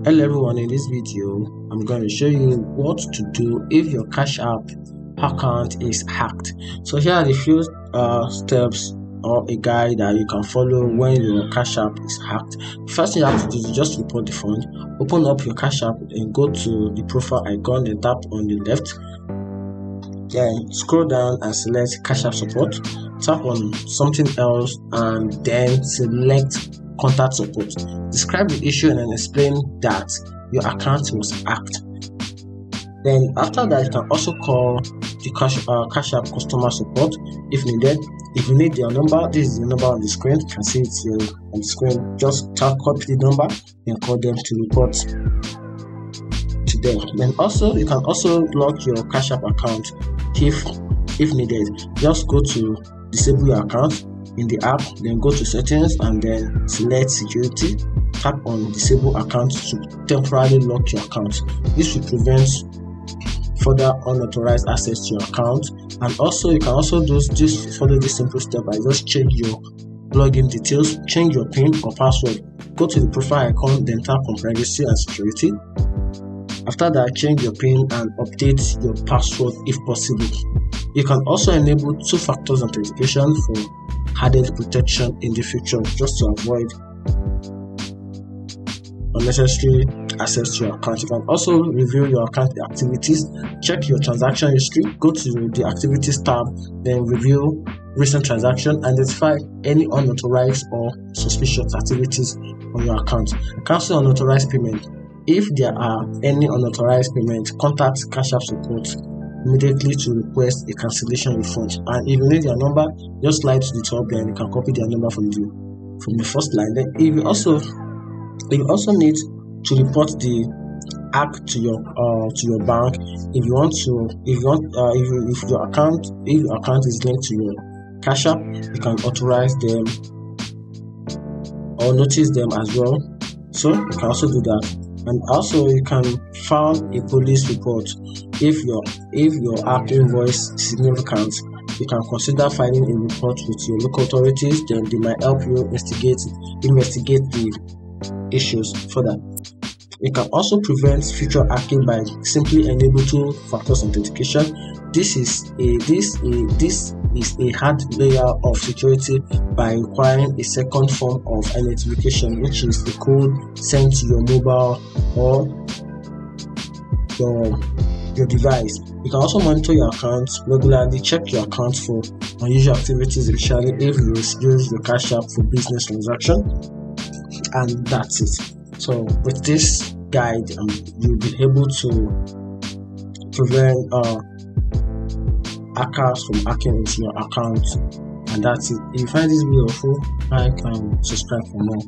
Hello everyone, in this video I'm going to show you what to do if your Cash App account is hacked. So here are the few steps or a guide that you can follow when your Cash App is hacked. The first thing you have to do is just report the phone. Open up your Cash App and go to the profile icon and tap on the left. Then scroll down and select Cash App support. Tap on something else and then select contact support. Describe the issue and then explain that your account was hacked. Then after that, you can also call the Cash App customer support if needed. If you need their number, this is the number on the screen. You can see it here on the screen. Just copy the number and call them to report to them. Then also you can also lock your Cash App account if needed. Just go to disable your account in the app, then go to settings and then select security. Tap on disable account to temporarily lock your account. This will prevent further unauthorized access to your account. And also you can also follow this simple step by just change your login details, change your PIN or password. Go to the profile icon, then tap on privacy and security. After that, change your PIN and update your password if possible. You can also enable two-factor authentication for added protection in the future, just to avoid unnecessary access to your account. You can also review your account activities, check your transaction history, go to the activities tab, then review recent transaction, identify any unauthorized or suspicious activities on your account. Cancel unauthorized payment. If there are any unauthorized payments, contact Cash App support immediately to request a cancellation refund. And if you need their number, just slide to the top and you can copy their number from the first line. Then if you also need to report the hack to your bank, if your account is linked to your Cash App, you can authorize them or notice them as well. So you can also do that. And also you can file a police report. If your app invoice is significant, you can consider filing a report with your local authorities. Then they might help you investigate the issues further. You can also prevent future hacking by simply enabling two-factor authentication. This is a hard layer of security by requiring a second form of identification, which is the code sent to your mobile or your device. You can also monitor your account regularly, check your account for unusual activities, especially if you use your Cash App for business transaction. And that's it. So with this guide, you'll be able to prevent hackers from hacking into your account. And that's it. If you find this video helpful, like and subscribe for more.